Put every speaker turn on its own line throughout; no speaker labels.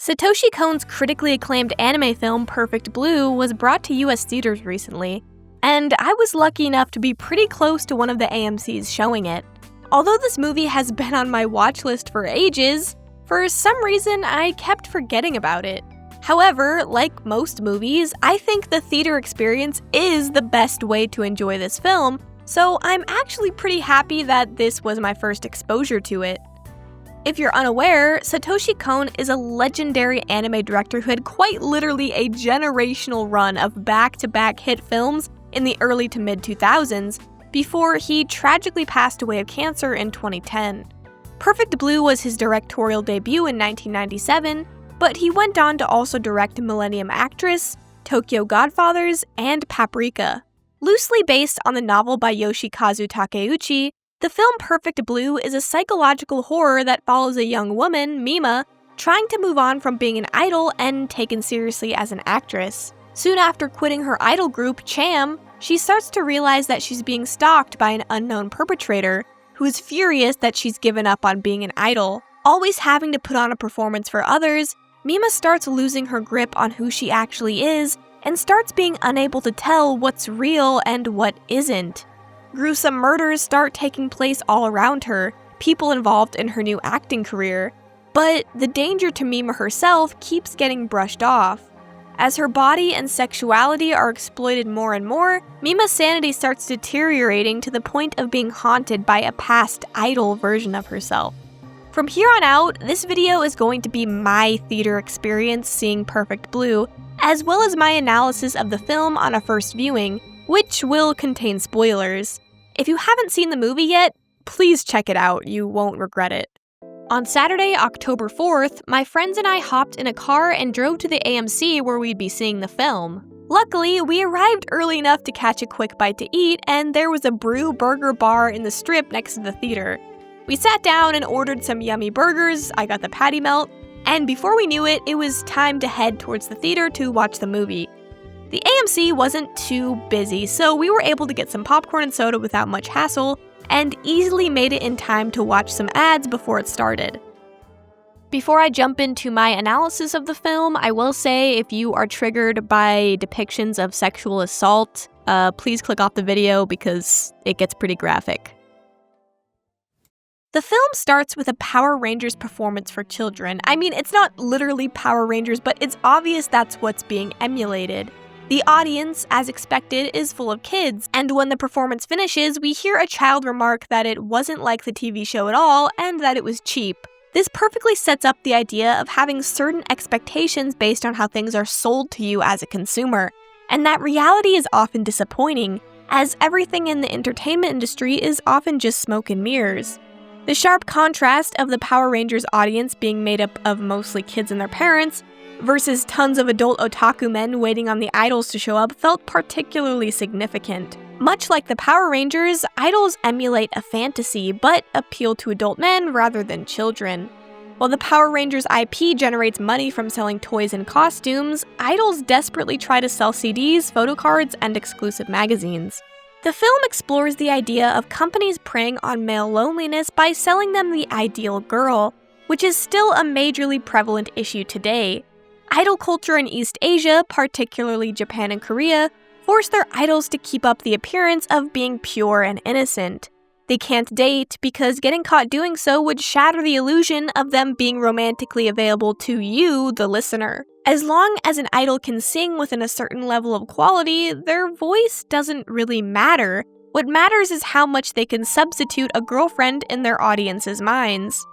Satoshi Kon's critically acclaimed anime film Perfect Blue was brought to US theaters recently, and I was lucky enough to be pretty close to one of the AMCs showing it. Although this movie has been on my watch list for ages, for some reason I kept forgetting about it. However, like most movies, I think the theater experience is the best way to enjoy this film, so I'm actually pretty happy that this was my first exposure to it. If you're unaware, Satoshi Kon is a legendary anime director who had quite literally a generational run of back-to-back hit films in the early to mid-2000s before he tragically passed away of cancer in 2010. Perfect Blue was his directorial debut in 1997, but he went on to also direct Millennium Actress, Tokyo Godfathers, and Paprika. Loosely based on the novel by Yoshikazu Takeuchi, the film Perfect Blue is a psychological horror that follows a young woman, Mima, trying to move on from being an idol and taken seriously as an actress. Soon after quitting her idol group, Cham, she starts to realize that she's being stalked by an unknown perpetrator, who is furious that she's given up on being an idol. Always having to put on a performance for others, Mima starts losing her grip on who she actually is, and starts being unable to tell what's real and what isn't. Gruesome murders start taking place all around her, people involved in her new acting career, but the danger to Mima herself keeps getting brushed off. As her body and sexuality are exploited more and more, Mima's sanity starts deteriorating to the point of being haunted by a past idol version of herself. From here on out, this video is going to be my theater experience seeing Perfect Blue, as well as my analysis of the film on a first viewing, which will contain spoilers. If you haven't seen the movie yet, please check it out, you won't regret it. On Saturday, October 4th, my friends and I hopped in a car and drove to the AMC where we'd be seeing the film. Luckily, we arrived early enough to catch a quick bite to eat, and there was a Brew Burger bar in the strip next to the theater. We sat down and ordered some yummy burgers, I got the patty melt, and before we knew it, it was time to head towards the theater to watch the movie. The AMC wasn't too busy, so we were able to get some popcorn and soda without much hassle, and easily made it in time to watch some ads before it started. Before I jump into my analysis of the film, I will say if you are triggered by depictions of sexual assault, please click off the video because it gets pretty graphic. The film starts with a Power Rangers performance for children. I mean, it's not literally Power Rangers, but it's obvious that's what's being emulated. The audience, as expected, is full of kids, and when the performance finishes, we hear a child remark that it wasn't like the TV show at all, and that it was cheap. This perfectly sets up the idea of having certain expectations based on how things are sold to you as a consumer, and that reality is often disappointing, as everything in the entertainment industry is often just smoke and mirrors. The sharp contrast of the Power Rangers audience being made up of mostly kids and their parents, versus tons of adult otaku men waiting on the idols to show up felt particularly significant. Much like the Power Rangers, idols emulate a fantasy, but appeal to adult men rather than children. While the Power Rangers IP generates money from selling toys and costumes, idols desperately try to sell CDs, photo cards, and exclusive magazines. The film explores the idea of companies preying on male loneliness by selling them the ideal girl, which is still a majorly prevalent issue today. Idol culture in East Asia, particularly Japan and Korea, force their idols to keep up the appearance of being pure and innocent. They can't date because getting caught doing so would shatter the illusion of them being romantically available to you, the listener. As long as an idol can sing within a certain level of quality, their voice doesn't really matter. What matters is how much they can substitute a girlfriend in their audience's minds.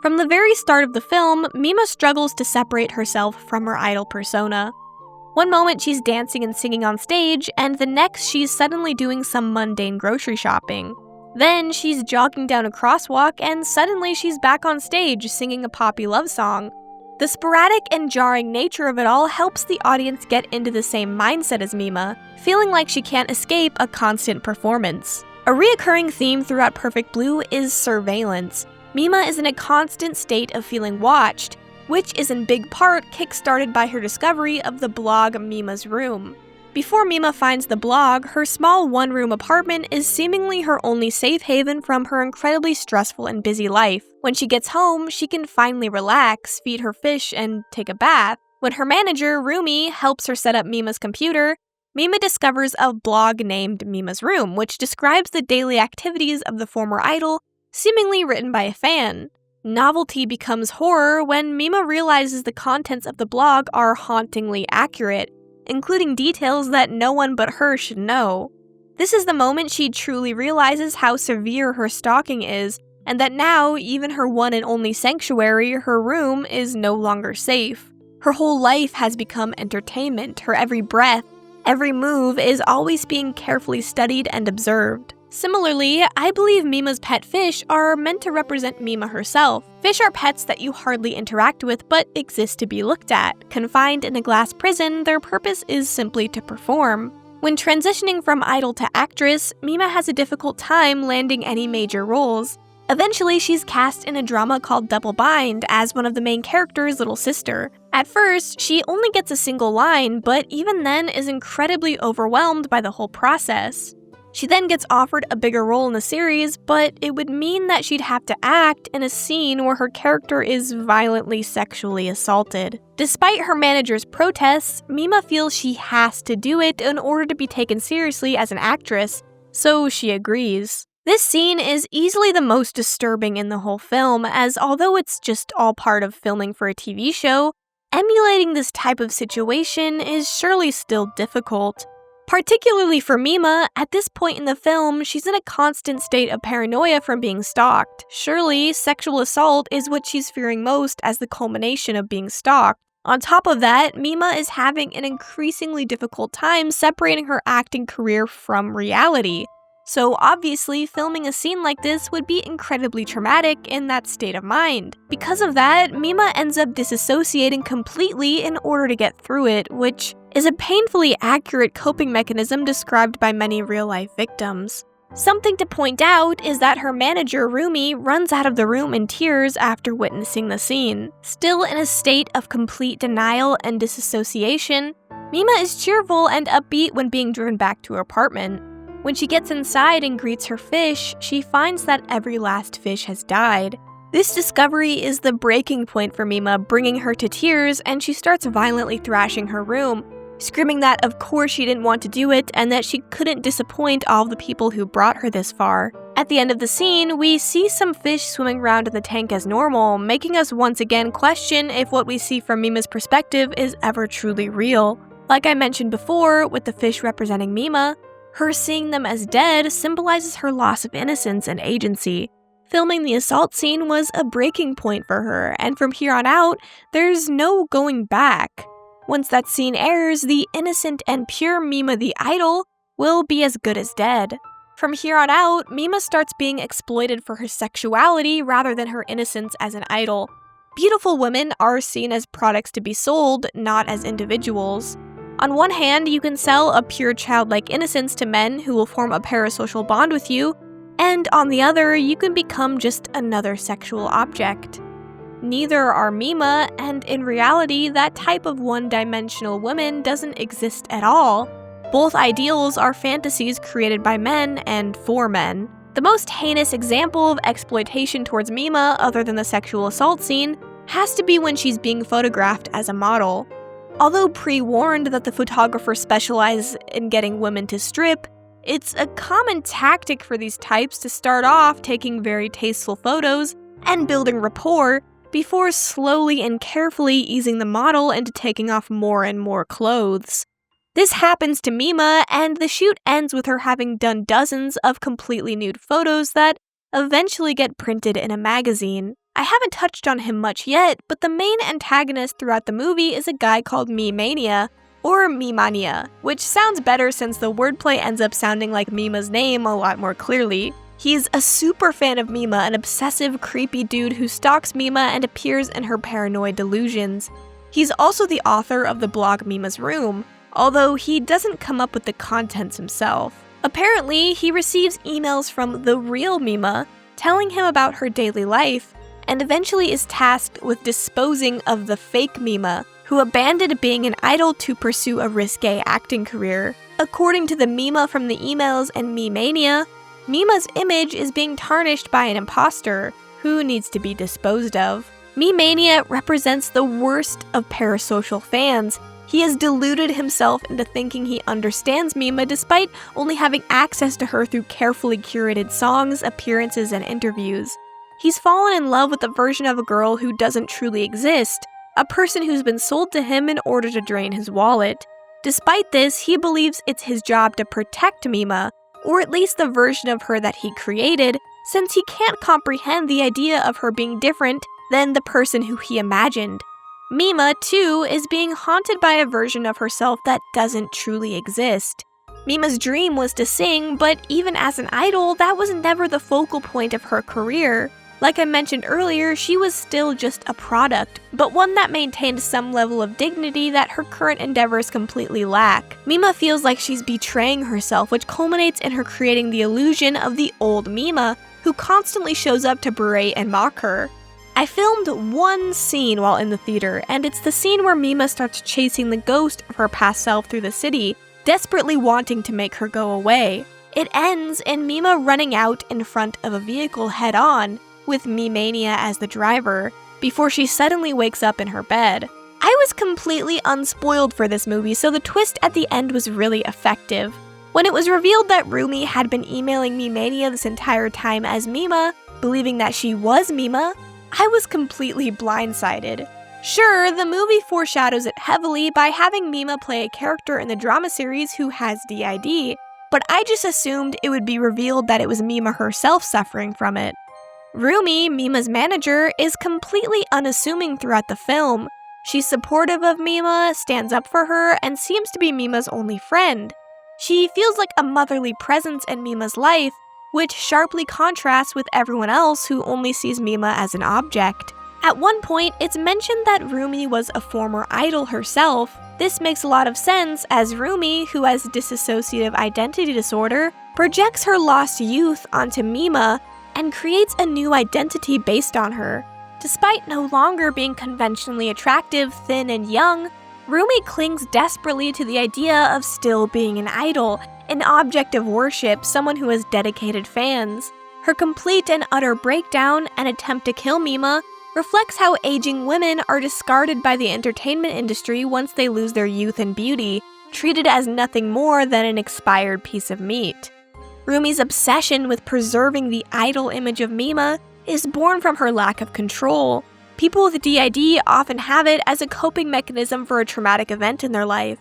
From the very start of the film, Mima struggles to separate herself from her idol persona. One moment she's dancing and singing on stage, and the next she's suddenly doing some mundane grocery shopping. Then she's jogging down a crosswalk, and suddenly she's back on stage singing a poppy love song. The sporadic and jarring nature of it all helps the audience get into the same mindset as Mima, feeling like she can't escape a constant performance. A reoccurring theme throughout Perfect Blue is surveillance. Mima is in a constant state of feeling watched, which is in big part kickstarted by her discovery of the blog Mima's Room. Before Mima finds the blog, her small one-room apartment is seemingly her only safe haven from her incredibly stressful and busy life. When she gets home, she can finally relax, feed her fish, and take a bath. When her manager, Rumi, helps her set up Mima's computer, Mima discovers a blog named Mima's Room, which describes the daily activities of the former idol, seemingly written by a fan. Novelty becomes horror when Mima realizes the contents of the blog are hauntingly accurate, including details that no one but her should know. This is the moment she truly realizes how severe her stalking is, and that now, even her one and only sanctuary, her room, is no longer safe. Her whole life has become entertainment. Her every breath, every move is always being carefully studied and observed. Similarly, I believe Mima's pet fish are meant to represent Mima herself. Fish are pets that you hardly interact with but exist to be looked at. Confined in a glass prison, their purpose is simply to perform. When transitioning from idol to actress, Mima has a difficult time landing any major roles. Eventually, she's cast in a drama called Double Bind as one of the main characters' little sister. At first, she only gets a single line, but even then is incredibly overwhelmed by the whole process. She then gets offered a bigger role in the series, but it would mean that she'd have to act in a scene where her character is violently sexually assaulted. Despite her manager's protests, Mima feels she has to do it in order to be taken seriously as an actress, so she agrees. This scene is easily the most disturbing in the whole film, as although it's just all part of filming for a TV show, emulating this type of situation is surely still difficult. Particularly for Mima, at this point in the film, she's in a constant state of paranoia from being stalked. Surely, sexual assault is what she's fearing most as the culmination of being stalked. On top of that, Mima is having an increasingly difficult time separating her acting career from reality. So obviously, filming a scene like this would be incredibly traumatic in that state of mind. Because of that, Mima ends up disassociating completely in order to get through it, which is a painfully accurate coping mechanism described by many real-life victims. Something to point out is that her manager, Rumi, runs out of the room in tears after witnessing the scene. Still in a state of complete denial and disassociation, Mima is cheerful and upbeat when being driven back to her apartment. When she gets inside and greets her fish, she finds that every last fish has died. This discovery is the breaking point for Mima, bringing her to tears, and she starts violently thrashing her room, screaming that of course she didn't want to do it and that she couldn't disappoint all the people who brought her this far. At the end of the scene, we see some fish swimming around in the tank as normal, making us once again question if what we see from Mima's perspective is ever truly real. Like I mentioned before, with the fish representing Mima, her seeing them as dead symbolizes her loss of innocence and agency. Filming the assault scene was a breaking point for her, and from here on out, there's no going back. Once that scene airs, the innocent and pure Mima the idol will be as good as dead. From here on out, Mima starts being exploited for her sexuality rather than her innocence as an idol. Beautiful women are seen as products to be sold, not as individuals. On one hand, you can sell a pure childlike innocence to men who will form a parasocial bond with you, and on the other, you can become just another sexual object. Neither are Mima, and in reality, that type of one-dimensional woman doesn't exist at all. Both ideals are fantasies created by men and for men. The most heinous example of exploitation towards Mima, other than the sexual assault scene, has to be when she's being photographed as a model. Although pre-warned that the photographer specializes in getting women to strip, it's a common tactic for these types to start off taking very tasteful photos and building rapport before slowly and carefully easing the model into taking off more and more clothes. This happens to Mima, and the shoot ends with her having done dozens of completely nude photos that eventually get printed in a magazine. I haven't touched on him much yet, but the main antagonist throughout the movie is a guy called Mimania, or Mimania, which sounds better since the wordplay ends up sounding like Mima's name a lot more clearly. He's a super fan of Mima, an obsessive, creepy dude who stalks Mima and appears in her paranoid delusions. He's also the author of the blog Mima's Room, although he doesn't come up with the contents himself. Apparently, he receives emails from the real Mima telling him about her daily life, and eventually is tasked with disposing of the fake Mima, who abandoned being an idol to pursue a risque acting career. According to the Mima from the emails and Mimania, Mima's image is being tarnished by an imposter who needs to be disposed of. Mimania represents the worst of Parasocial fans. He has deluded himself into thinking he understands Mima despite only having access to her through carefully curated songs, appearances, and interviews. He's fallen in love with a version of a girl who doesn't truly exist, a person who's been sold to him in order to drain his wallet. Despite this, he believes it's his job to protect Mima, or at least the version of her that he created, since he can't comprehend the idea of her being different than the person who he imagined. Mima, too, is being haunted by a version of herself that doesn't truly exist. Mima's dream was to sing, but even as an idol, that was never the focal point of her career. Like I mentioned earlier, she was still just a product, but one that maintained some level of dignity that her current endeavors completely lack. Mima feels like she's betraying herself, which culminates in her creating the illusion of the old Mima, who constantly shows up to berate and mock her. I filmed one scene while in the theater, and it's the scene where Mima starts chasing the ghost of her past self through the city, desperately wanting to make her go away. It ends in Mima running out in front of a vehicle head-on, with Mimania as the driver, before she suddenly wakes up in her bed. I was completely unspoiled for this movie, so the twist at the end was really effective. When it was revealed that Rumi had been emailing Mimania this entire time as Mima, believing that she was Mima, I was completely blindsided. Sure, the movie foreshadows it heavily by having Mima play a character in the drama series who has DID, but I just assumed it would be revealed that it was Mima herself suffering from it. Rumi, Mima's manager, is completely unassuming throughout the film. She's supportive of Mima, stands up for her, and seems to be Mima's only friend. She feels like a motherly presence in Mima's life, which sharply contrasts with everyone else who only sees Mima as an object. At one point, it's mentioned that Rumi was a former idol herself. This makes a lot of sense, as Rumi, who has dissociative identity disorder, projects her lost youth onto Mima and creates a new identity based on her. Despite no longer being conventionally attractive, thin, and young, Rumi clings desperately to the idea of still being an idol, an object of worship, someone who has dedicated fans. Her complete and utter breakdown and attempt to kill Mima reflects how aging women are discarded by the entertainment industry once they lose their youth and beauty, treated as nothing more than an expired piece of meat. Rumi's obsession with preserving the idol image of Mima is born from her lack of control. People with DID often have it as a coping mechanism for a traumatic event in their life.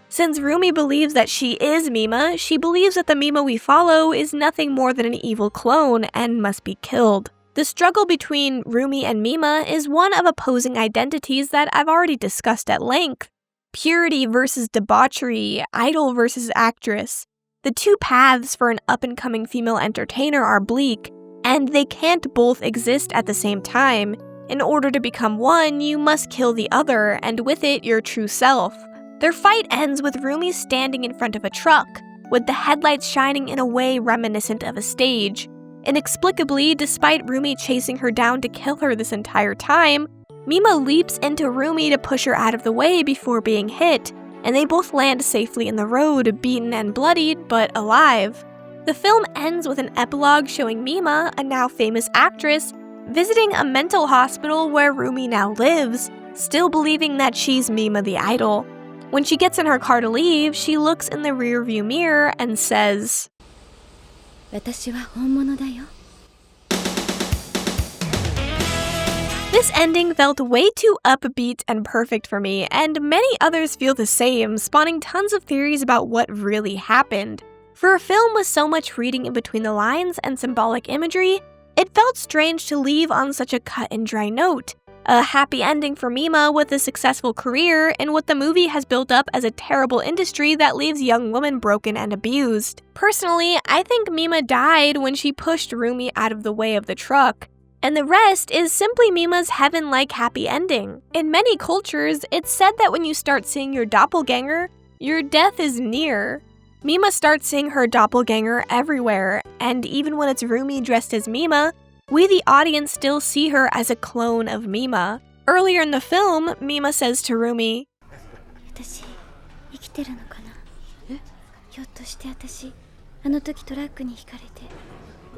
Since Rumi believes that she is Mima, she believes that the Mima we follow is nothing more than an evil clone and must be killed. The struggle between Rumi and Mima is one of opposing identities that I've already discussed at length. Purity versus debauchery, idol versus actress. The two paths for an up-and-coming female entertainer are bleak, and they can't both exist at the same time. In order to become one, you must kill the other, and with it, your true self. Their fight ends with Rumi standing in front of a truck, with the headlights shining in a way reminiscent of a stage. Inexplicably, despite Rumi chasing her down to kill her this entire time, Mima leaps into Rumi to push her out of the way before being hit, and they both land safely in the road, beaten and bloodied, but alive. The film ends with an epilogue showing Mima, a now famous actress, visiting a mental hospital where Rumi now lives, still believing that she's Mima the idol. When she gets in her car to leave, she looks in the rearview mirror and says, "私は本物だよ." This ending felt way too upbeat and perfect for me, and many others feel the same, spawning tons of theories about what really happened. For a film with so much reading in between the lines and symbolic imagery, it felt strange to leave on such a cut-and-dry note. A happy ending for Mima with a successful career in what the movie has built up as a terrible industry that leaves young women broken and abused. Personally, I think Mima died when she pushed Rumi out of the way of the truck, and the rest is simply Mima's heaven-like happy ending. In many cultures, it's said that when you start seeing your doppelganger, your death is near. Mima starts seeing her doppelganger everywhere, and even when it's Rumi dressed as Mima, we the audience still see her as a clone of Mima. Earlier in the film, Mima says to Rumi,
私生きてるのかなひょっとして私あの時トラックにひかれて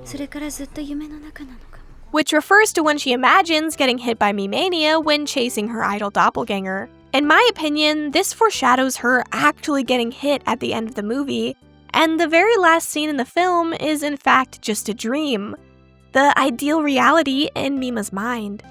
それからずっと夢の中なのかも
which refers to when she imagines getting hit by Mimania when chasing her idol doppelganger. In my opinion, this foreshadows her actually getting hit at the end of the movie, and the very last scene in the film is in fact just a dream. The ideal reality in Mima's mind.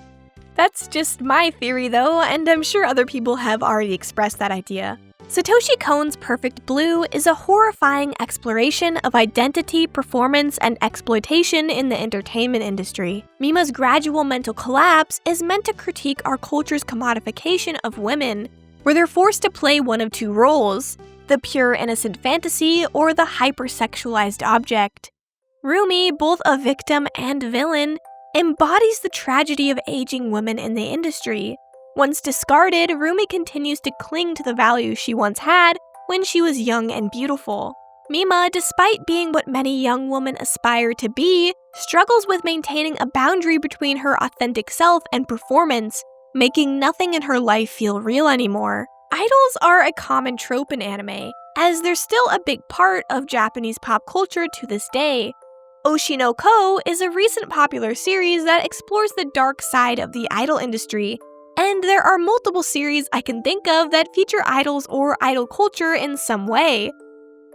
That's just my theory though, and I'm sure other people have already expressed that idea. Satoshi Kon's Perfect Blue is a horrifying exploration of identity, performance, and exploitation in the entertainment industry. Mima's gradual mental collapse is meant to critique our culture's commodification of women, where they're forced to play one of two roles, the pure innocent fantasy or the hypersexualized object. Rumi, both a victim and villain, embodies the tragedy of aging women in the industry. Once discarded, Rumi continues to cling to the values she once had when she was young and beautiful. Mima, despite being what many young women aspire to be, struggles with maintaining a boundary between her authentic self and performance, making nothing in her life feel real anymore. Idols are a common trope in anime, as they're still a big part of Japanese pop culture to this day. Oshinoko is a recent popular series that explores the dark side of the idol industry, and there are multiple series I can think of that feature idols or idol culture in some way.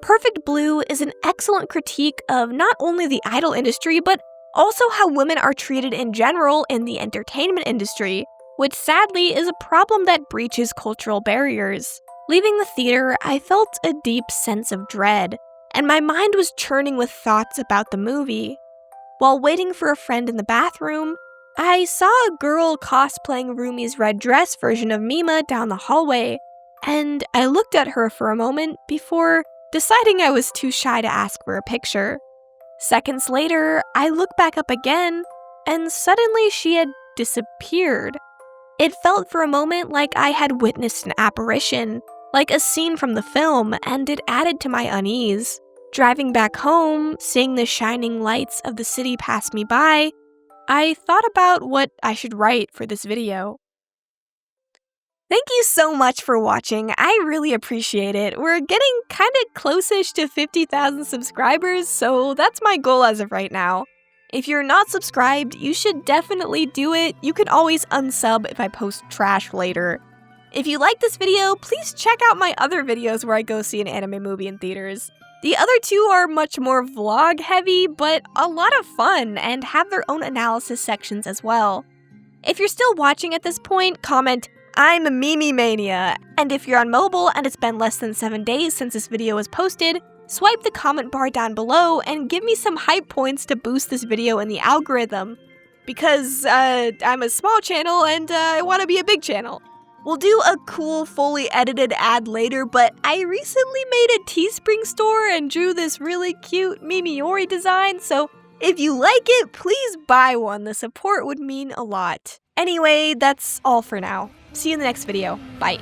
Perfect Blue is an excellent critique of not only the idol industry, but also how women are treated in general in the entertainment industry, which sadly is a problem that breaches cultural barriers. Leaving the theater, I felt a deep sense of dread, and my mind was churning with thoughts about the movie. While waiting for a friend in the bathroom, I saw a girl cosplaying Rumi's red dress version of Mima down the hallway, and I looked at her for a moment before deciding I was too shy to ask for a picture. Seconds later, I looked back up again, and suddenly she had disappeared. It felt for a moment like I had witnessed an apparition, like a scene from the film, and it added to my unease. Driving back home, seeing the shining lights of the city pass me by, I thought about what I should write for this video. Thank you so much for watching. I really appreciate it. We're getting kinda close-ish to 50,000 subscribers, so that's my goal as of right now. If you're not subscribed, you should definitely do it. You can always unsub if I post trash later. If you like this video, please check out my other videos where I go see an anime movie in theaters. The other two are much more vlog heavy, but a lot of fun and have their own analysis sections as well. If you're still watching at this point, comment, "I'm Mimimania," and if you're on mobile and it's been less than 7 days since this video was posted, swipe the comment bar down below and give me some hype points to boost this video in the algorithm. Because, I'm a small channel and I want to be a big channel. We'll do a cool, fully edited ad later, but I recently made a Teespring store and drew this really cute mimiyori design, so if you like it, please buy one. The support would mean a lot. Anyway, that's all for now. See you in the next video. Bye.